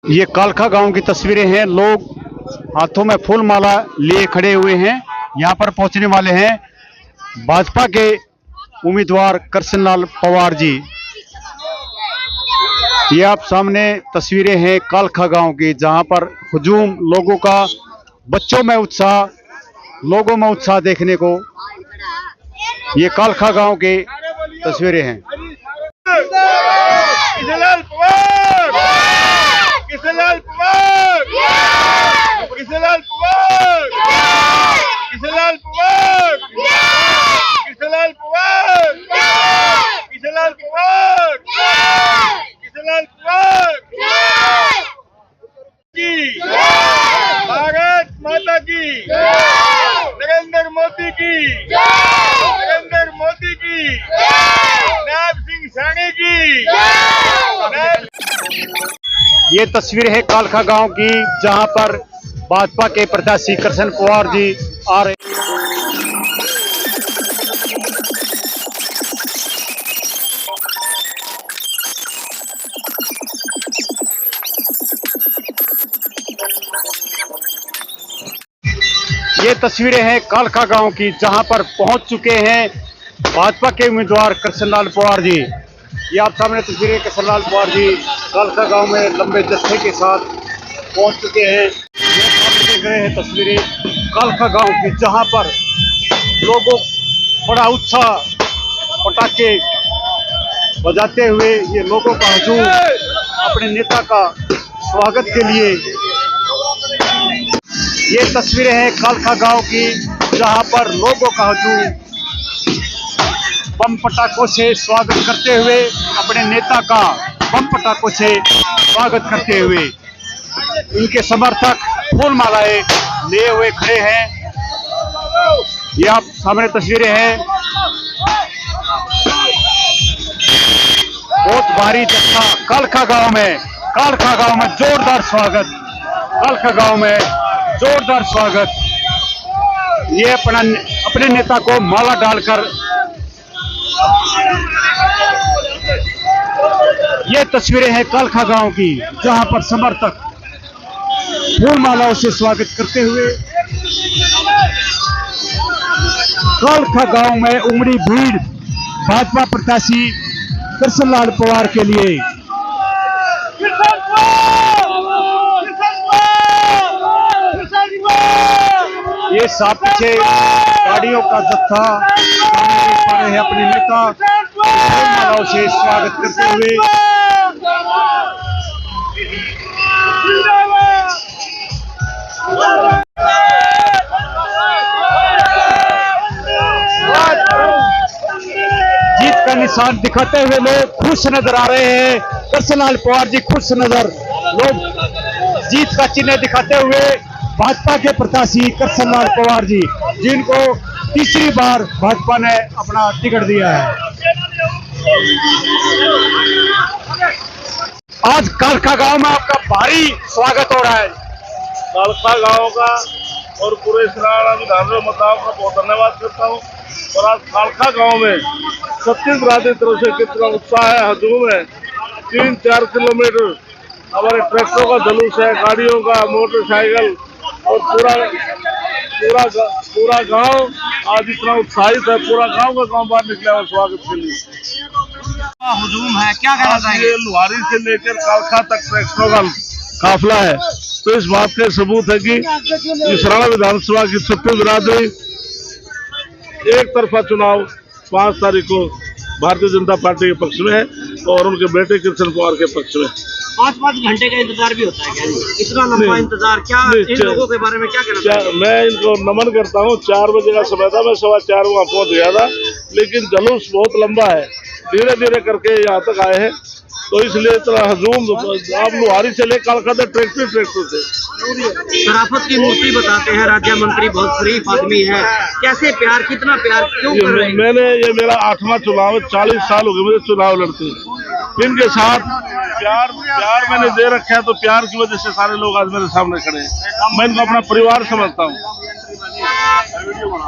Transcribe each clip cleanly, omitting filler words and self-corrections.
ये कालखा गांव की तस्वीरें हैं। लोग हाथों में फूल माला लिए खड़े हुए हैं। यहाँ पर पहुंचने वाले हैं भाजपा के उम्मीदवार कृष्णलाल पवार जी। ये आप सामने तस्वीरें हैं कालखा गांव की, जहां पर हुजूम लोगों का, बच्चों में उत्साह, लोगों में उत्साह देखने को। ये कालखा गांव की तस्वीरें हैं। कृष्णलाल पवार, कृष्णलाल पवार, कृष्णलाल पवार, कृष्णलाल पवार, कृष्णलाल पवार, कृष्णलाल पवार, कृष्णलाल पवार की भारत माता की, नरेंद्र मोदी की, नरेंद्र मोदी की, नायब सिंह सानी की। ये तस्वीर है कालखा गांव की, जहां पर भाजपा के प्रत्याशी कृष्ण पवार जी आ रहे हैं। ये तस्वीरें हैं कालखा गांव की, जहां पर पहुंच चुके हैं भाजपा के उम्मीदवार कृष्णलाल पवार जी। ये आप सामने तस्वीरें, कृष्णलाल पवार जी कालखा गांव में लंबे जत्थे के साथ पहुंच चुके हैं। ये सामने देख रहे हैं तस्वीरें कालखा गांव की, जहां पर लोगों बड़ा उत्साह, पटाखे बजाते हुए ये लोगों का हुजूम अपने नेता का स्वागत के लिए। ये तस्वीरें हैं कालखा गांव की, जहां पर लोगों का हुजूम बम पटाखों से स्वागत करते हुए, अपने नेता का बम पटाखों से स्वागत करते हुए। उनके समर्थक फूल मालाएं लिए हुए खड़े हैं। ये आप सामने तस्वीरें हैं। बहुत भारी जत्था कालखा गांव में, कालखा गांव में जोरदार स्वागत, कालखा गांव में जोरदार स्वागत। ये अपने नेता को माला डालकर, ये तस्वीरें हैं कालखा गांव की, जहां पर समर्थक फूल मालाओं से स्वागत करते हुए। कालखा गांव में उमड़ी भीड़ भाजपा प्रत्याशी कृष्णलाल पवार के लिए। ये साफ पीछे गाड़ियों का जत्था देख पा रहे हैं, अपने नेता फूल मालाओं से स्वागत करते हुए। जीत का निशान दिखाते हुए लोग खुश नजर आ रहे हैं। कृष्णलाल पवार जी खुश नजर, लोग जीत का चिन्ह दिखाते हुए भाजपा के प्रत्याशी कृष्णलाल पवार जी, जिनको तीसरी बार भाजपा ने अपना टिकट दिया है। आज कालखा गांव में आपका भारी स्वागत हो रहा है। कालखा गांव का और पूरे विधानसभा मतदाताओं का बहुत धन्यवाद करता हूं। और आज कालखा गांव में छत्तीसगढ़ की तरफ से कितना उत्साह है, हुजूम है। 3-4 किलोमीटर हमारे ट्रैक्टरों का जुलूस है, गाड़ियों का, मोटरसाइकिल, और पूरा गांव आज इतना उत्साहित है। पूरा गांव का गांव बाहर निकला है स्वागत के लिए। हुजूम है, क्या कहना चाहिए? ये लुहारी से लेकर कालखा तक ट्रैक्टरों का काफिला है, तो इस बात का सबूत है कि इसराना विधानसभा की छत्तीसगढ़ में एक तरफा चुनाव 5 तारीख को भारतीय जनता पार्टी के पक्ष में है और उनके बेटे कृष्ण पवार के पक्ष में। 5-5 घंटे का इंतजार भी होता है क्या? इतना लंबा इंतजार, क्या इन लोगों के बारे में क्या कहना चाहिए? मैं इनको नमन करता हूँ। 4 बजे का समय था, मैं 4:15 वहाँ पहुँच गया था, लेकिन जुलूस बहुत लंबा है, धीरे धीरे करके यहाँ तक आए हैं, तो इसलिए इतना हजूम। आप लुहारी चले कालखा तक ट्रैक्टर से। शराफत की मूर्ति बताते हैं राज्य मंत्री, बहुत शरीफ आदमी है। कैसे प्यार, कितना प्यार, क्यों कर रहे हैं? ये मेरा 8वां चुनाव है, 40 साल हो गए मुझे चुनाव लड़ते। इनके साथ प्यार मैंने दे रखा है, तो प्यार की वजह से सारे लोग आज मेरे सामने खड़े हैं। मैं इनको अपना परिवार समझता हूँ,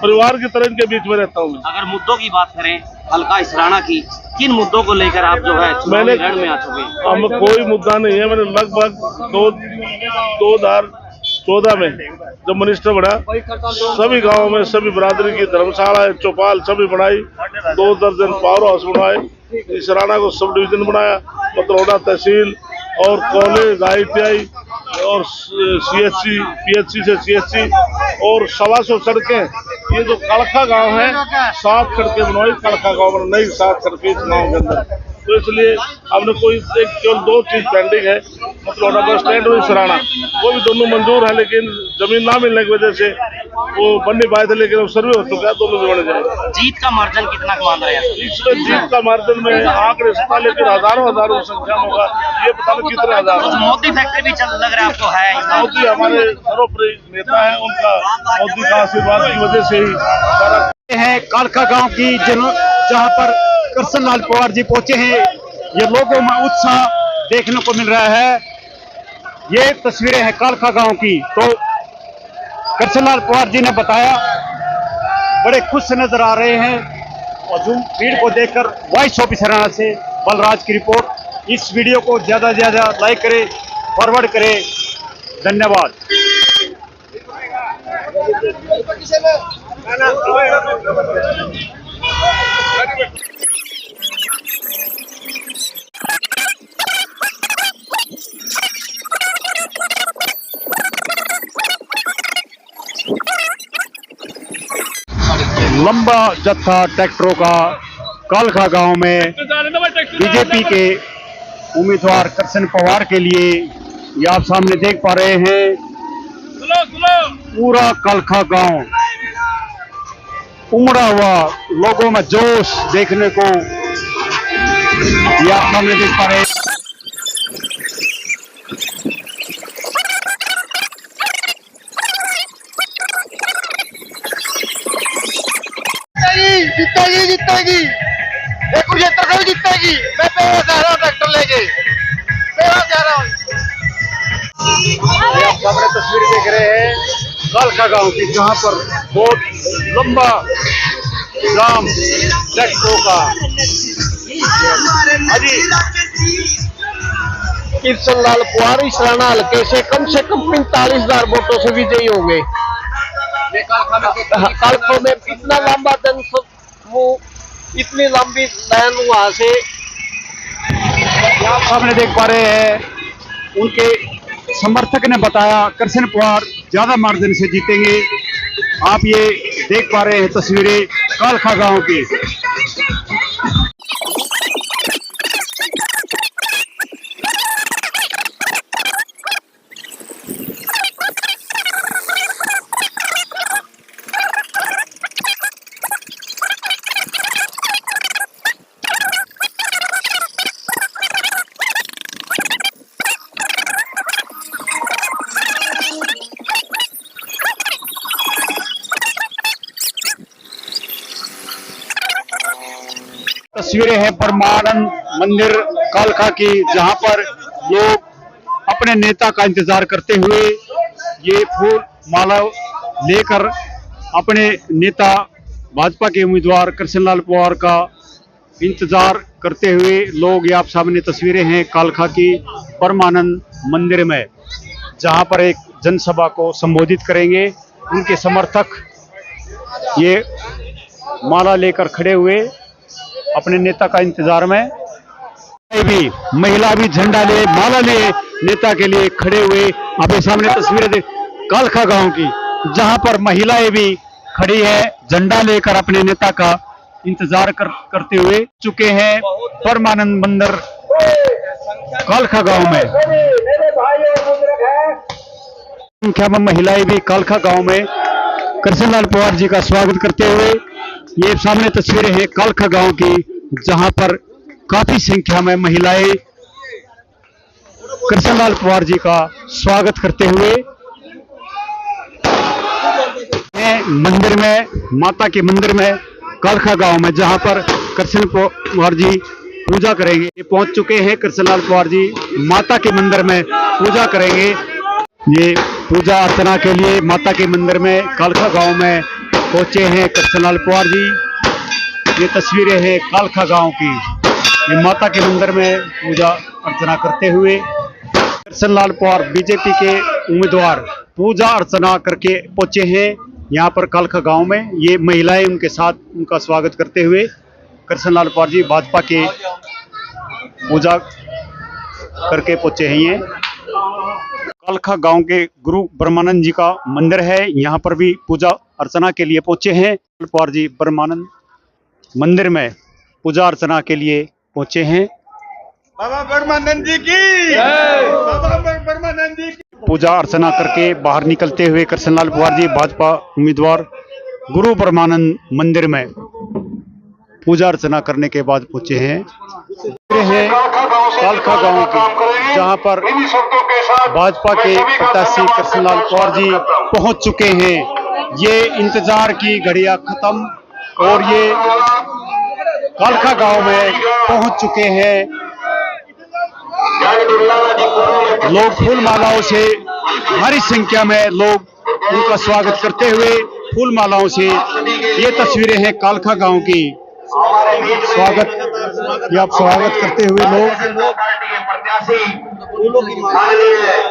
परिवार की तरह इनके बीच में रहता हूँ। अगर मुद्दों की बात करें हल्का इसराना की, किन मुद्दों को लेकर आप जो है चुनावी रण में आ चुके हैं? अब कोई मुद्दा नहीं है। मैंने लगभग 2014 में जब मिनिस्टर बना, सभी गांवों में सभी बिरादरी की धर्मशाला, चौपाल सभी बनाई, 2 दर्जन पावर हाउस बनवाए, इसराना को सब डिवीजन बनाया, पतरौड़ा तहसील और कॉलेज, ITI और CHC, PHC से CHC और 125 सड़कें। ये जो कड़खा गांव है, 7 सड़कें बनवाई कड़खा गांव में, नई 7 सड़कें इस गाँव के अंदर। तो इसलिए हमने कोई केवल 2 चीज पेंडिंग है, मतलब बस स्टैंड और इसराना, वो भी दोनों मंजूर है, लेकिन जमीन ना मिलने की वजह से वो बन नहीं पाए थे, लेकिन अब सर्वे हो चुका है, दोनों भी बन जाए। जीत का मार्जिन कितना मान रहे हैं? इसमें जीत का मार्जिन में आंकड़े सकता, लेकिन हजारों की संख्या में होगा, ये पता नहीं कितने हजार। कुछ मोदी फैक्ट्री भी चल लग रहा है आपको है? मोदी हमारे सर्वोपरि नेता है, उनका मोदी का आशीर्वाद की वजह से ही सारा है कालका गांव की, जहां पर कृष्ण लाल पवार जी पहुंचे हैं। ये लोगों में उत्साह देखने को मिल रहा है। ये तस्वीरें हैं कालका गांव की। तो कृष्ण लाल पवार जी ने बताया, बड़े खुश नजर आ रहे हैं। और जो भीड़ को देखकर वॉइस ऑफ इसराना से बलराज की रिपोर्ट। इस वीडियो को ज्यादा से ज्यादा लाइक करें, फॉरवर्ड करें। धन्यवाद। लंबा जत्था ट्रैक्टरों का कालका गांव में बीजेपी के उम्मीदवार कृष्ण पवार के लिए, ये आप सामने देख पा रहे हैं। पूरा कालका गांव उमड़ा हुआ, लोगों में जोश देखने को ये आप सामने देख पा रहे हैं। जीतेगी एक कुरुक्षेत्र से भी जीतेगी। मैं पेड़ा जा रहा हूँ ट्रैक्टर लेके, पेड़ा जा रहा हूँ। ये आप सामने तस्वीर देख रहे हैं कालका गांव की, जहां पर बहुत लंबा जाम ट्रैक्टरों का। कृष्ण लाल पवार इसराना हल्के से कम 45,000 वोटों से विजयी होंगे। कालका में इतना लंबा जन, वो इतनी लंबी लाइन वहां से आप सामने देख पा रहे हैं। उनके समर्थक ने बताया कृष्ण पवार ज्यादा मार्जिन से जीतेंगे। आप ये देख पा रहे हैं तस्वीरें कालका गांव की। तस्वीरें हैं परमानंद मंदिर कालका की, जहां पर लोग अपने नेता का इंतजार करते हुए ये फूल माला लेकर अपने नेता भाजपा के उम्मीदवार कृष्ण लाल पवार का इंतजार करते हुए लोग, ये आप सामने तस्वीरें हैं कालका की परमानंद मंदिर में, जहां पर एक जनसभा को संबोधित करेंगे। उनके समर्थक ये माला लेकर खड़े हुए अपने नेता का इंतजार में। महिला भी झंडा ले, माला ले, नेता के लिए खड़े हुए। आप सामने तस्वीरें देख कालका गांव की, जहां पर महिलाएं भी खड़ी है, झंडा लेकर अपने नेता का इंतजार करते हुए चुके हैं परमानंद मंदिर कालका गांव में। संख्या में महिलाएं भी कालका गांव में कृष्ण लाल पवार जी का स्वागत करते हुए। ये सामने तस्वीरें हैं कालका गांव की, जहां पर काफी संख्या में महिलाएं कृष्ण लाल पवार जी का स्वागत करते हुए मंदिर में, माता के मंदिर में कालका गांव में, जहां पर कृष्ण पवार जी पूजा करेंगे। ये पहुंच चुके हैं कृष्णलाल पवार जी माता के मंदिर में पूजा करेंगे। ये पूजा अर्चना के लिए माता के मंदिर में कालखा गांव में पहुंचे हैं कृष्णलाल पवार जी। ये तस्वीरें हैं कालखा गांव की। ये माता के मंदिर में पूजा अर्चना करते हुए कृष्णलाल पवार बीजेपी के उम्मीदवार पूजा अर्चना करके पहुंचे हैं यहाँ पर कालखा गांव में। ये महिलाएं उनके साथ उनका स्वागत करते हुए कृष्णलाल पवार जी भाजपा के पूजा करके पहुंचे हैं। ये कालखा गांव के गुरु ब्रह्मानंद जी का मंदिर है, यहाँ पर भी पूजा अर्चना के लिए पहुंचे हैं। पवार जी ब्रह्मानंद मंदिर में पूजा अर्चना के लिए पहुंचे हैं। बाबा ब्रह्मानंद जी की बाबा ब्रह्मानंद जी की। पूजा अर्चना करके बाहर निकलते हुए कृष्णलाल पवार जी भाजपा उम्मीदवार गुरु ब्रह्मानंद मंदिर में पूजा अर्चना करने के बाद पहुंचे हैं। है कालखा गांव की, जहां पर भाजपा के प्रत्याशी कृष्णलाल पवार जी पहुंच चुके हैं। ये इंतजार की घड़ियां खत्म और ये कालखा गांव में पहुंच चुके हैं। लोग फूल मालाओं से भारी संख्या में लोग उनका स्वागत करते हुए फूल मालाओं से, ये तस्वीरें हैं कालखा गांव की। स्वागत आप स्वागत करते हुए लोग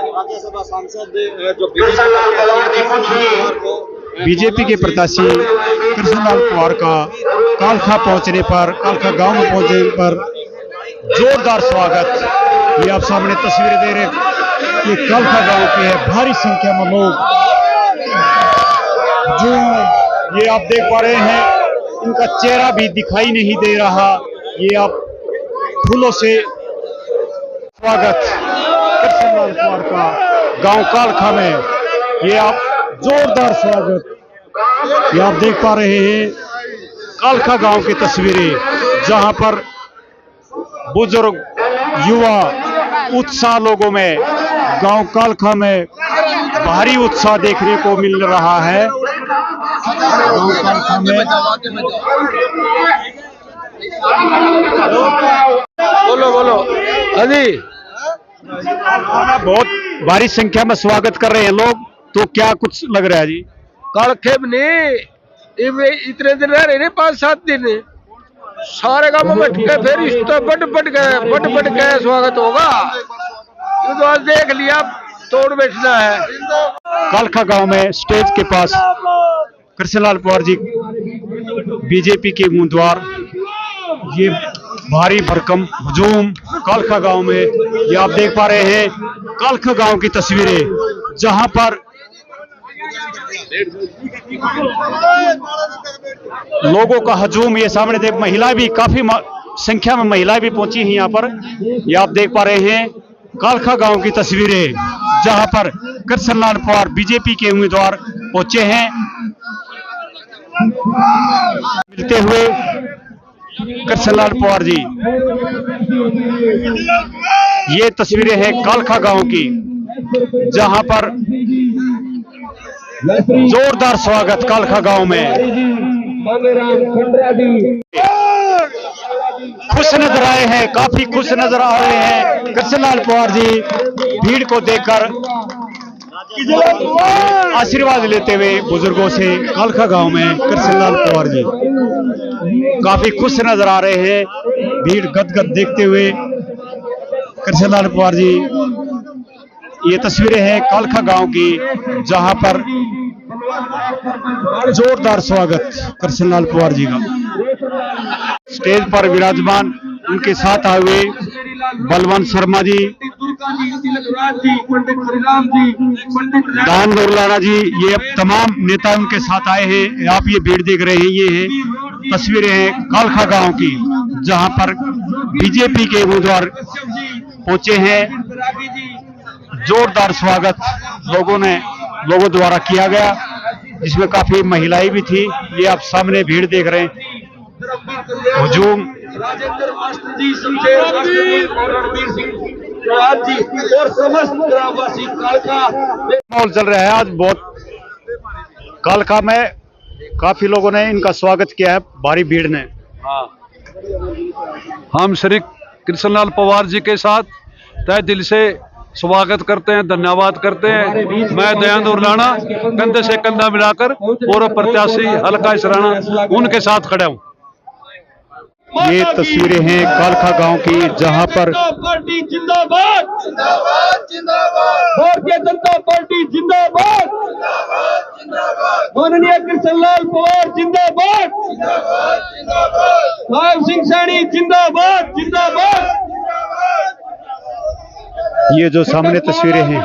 राज्यसभा सांसद जो बीजेपी के प्रत्याशी कृष्णलाल पवार का कालखा पहुंचने पर, कालखा गांव में पहुंचने पर जोरदार स्वागत। ये आप सामने तस्वीरें दे रहे हैं। ये कालखा गांव के है, भारी संख्या में लोग जो ये आप देख पा रहे हैं, इनका चेहरा भी दिखाई नहीं दे रहा। ये आप फूलों से स्वागत कृष्णलाल पवार का गांव कालखा में, ये आप जोरदार स्वागत ये आप देख पा रहे हैं। कालखा गांव की तस्वीरें, जहां पर बुजुर्ग युवा उत्साह लोगों में गांव कालखा में भारी उत्साह देखने को मिल रहा है। गांव कालखा में बोलो अजी बहुत भारी संख्या में स्वागत कर रहे हैं लोग, तो क्या कुछ लग रहा है जी? कालखे में इतने दिन रह रहे ने 5-7 दिन सारे गांव में बैठ के फिर इस तो बट के स्वागत होगा। ये तो आज देख लिया, तोड़ बैठना है। कालखा गांव में स्टेज के पास कृष्णलाल पवार जी बीजेपी के उम्मीदवार, ये भारी भरकम हुजूम कालखा गांव में, ये आप देख पा रहे हैं कालखा गांव की तस्वीरें, जहां पर लोगों का हजूम ये सामने देख, महिला भी काफी संख्या में महिलाएं भी पहुंची हैं यहाँ पर। ये आप देख पा रहे हैं कालखा गांव की तस्वीरें, जहां पर कृष्णलाल पवार बीजेपी के उम्मीदवार पहुंचे हैं। मिलते हुए कृष्णलाल पवार जी, ये तस्वीरें हैं कालखा गांव की, जहां पर जोरदार स्वागत कालखा गांव में। खुश नजर आए हैं, काफी खुश नजर आ रहे हैं कृष्णलाल पवार जी, भीड़ को देखकर आशीर्वाद लेते हुए बुजुर्गों से। कालखा गांव में कृष्णलाल पवार जी काफी खुश नजर आ रहे हैं, भीड़ गदगद देखते हुए कृष्णलाल पवार जी। ये तस्वीरें हैं कालखा गांव की, जहां पर जोरदार स्वागत कृष्णलाल पवार जी का। स्टेज पर विराजमान उनके साथ आए हुए बलवंत शर्मा जी, दान नौलाना जी, ये तमाम नेता उनके साथ आए हैं। आप ये भीड़ देख रहे हैं, ये है तस्वीरें हैं कालखा गांव की, जहां पर बीजेपी के उम्मीदवार पहुंचे हैं। जोरदार स्वागत लोगों द्वारा किया गया, जिसमें काफी महिलाएं भी थी। ये आप सामने भीड़ देख रहे हैं, हुजूम राजेंद्र मास्टर जी, शमशेर मास्टर जी और रणवीर सिंह चौहान जी और समस्त ग्रामवासी कालखा माहौल चल रहा है। आज बहुत कालखा में काफी लोगों ने इनका स्वागत किया है, भारी भीड़ ने। हम श्री कृष्णलाल पवार जी के साथ तहे दिल से स्वागत करते हैं, धन्यवाद करते हैं। मैं दयानंद उर्लाना कंधे से कंधा मिलाकर पूर्व प्रत्याशी हल्का इसराना उनके साथ खड़ा हूँ। ये तस्वीरें हैं कालखा गांव की, जहां पर पार्टी जिंदाबाद, भारतीय जनता पार्टी जिंदाबाद, माननीय कृष्णलाल पवार जिंदाबाद, साहिब सिंह सैनी जिंदाबाद जिंदाबाद। ये जो सामने तस्वीरें हैं,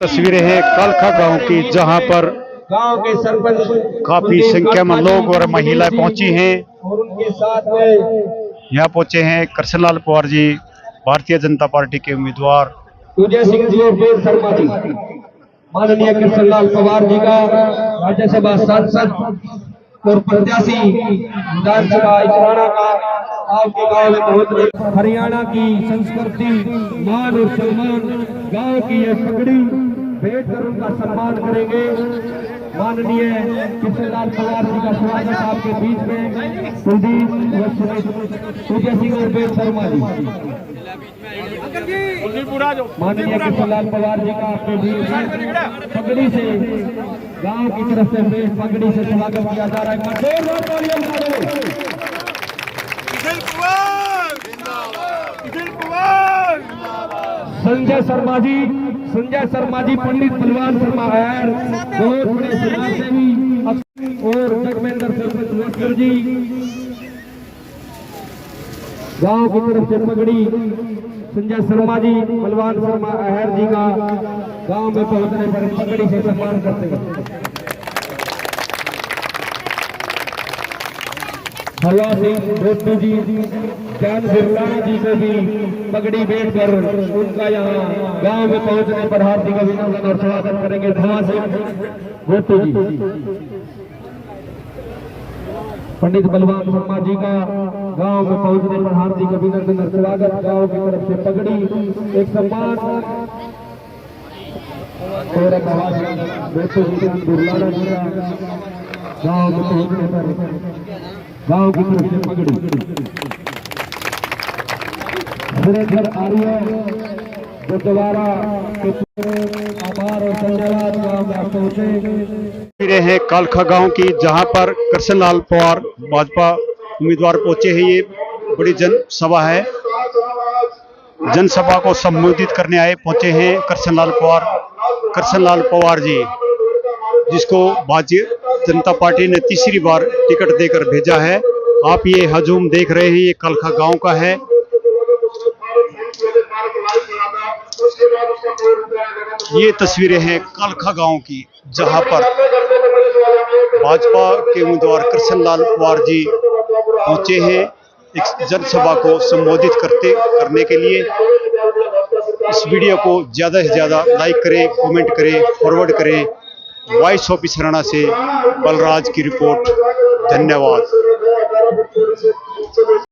तस्वीरें हैं कालखा गांव की, जहां पर गांव के सरपंच काफी संख्या में लोग और महिलाएं पहुंची हैं। और उनके साथ में यहाँ पहुंचे हैं कृष्णलाल पवार जी, भारतीय जनता पार्टी के उम्मीदवार। विजय सिंह जी और वेद शर्मा जी, माननीय कृष्णलाल पवार जी का राज्यसभा सांसद और प्रत्याशी विधानसभा इकराना का आपके गांव में बहुत हरियाणा की संस्कृति, मान और सम्मान, गांव की ये पगड़ी भेंट कर उनका सम्मान करेंगे। माननीय कृष्णलाल पवार जी का स्वागत आपके बीच में कुलदीप विजय सिंह और वेद शर्मा जी। माननीय कृष्णलाल पवार जी का आपके बीच में पगड़ी से गांव की तरफ से पगड़ी से स्वागत किया जा रहा है। संजय शर्मा जी, पंडित बलवान शर्मा है, बहुत बड़े समाज सेवी, और जगमेंद्र सरपंच जी गांव की तरफ से पगड़ी संजय शर्मा जी, बलवान शर्मा अहर जी का गांव में पहुंचने पर पगड़ी से सम्मान करते हैं। हवा सिंह भोटू जी, ज्ञान बिरलाना जी को भी पगड़ी भेंट कर उनका यहाँ गांव में पहुंचने पर हार्दिक अभिनंदन और स्वागत करेंगे। हवा सिंह भोटू जी, पंडित बलवान शर्मा जी का गांव में पहुंचने पर हार्दिक अभिनंदन और स्वागत। गांव की तरफ से पगड़ी एक सम्मान और हवा सिंह भोटू जी, बिरलाना जी का गांव में पहुंचने पर गांव की तरफ से पगड़ी। सुरेंद्र आर्य जो दोबारा आभार और धन्यवाद गांव में पहुंचे। तस्वीरें हैं कालखा गांव की, जहां पर कृष्णलाल पवार भाजपा उम्मीदवार पहुंचे हैं। ये बड़ी जनसभा है, जनसभा को संबोधित करने पहुंचे हैं कृष्णलाल पवार जी, जिसको भारतीय जनता पार्टी ने तीसरी बार टिकट देकर भेजा है। आप ये हजूम देख रहे हैं, ये कालखा गांव का है। ये तस्वीरें हैं कालखा गांव की, जहां पर भाजपा के उम्मीदवार कृष्णलाल पवार जी पहुंचे हैं एक जनसभा को संबोधित करने के लिए। इस वीडियो को ज्यादा से ज्यादा लाइक करें, कमेंट करें, फॉरवर्ड करें। वॉइस ऑफ इसराना से बलराज की रिपोर्ट। धन्यवाद।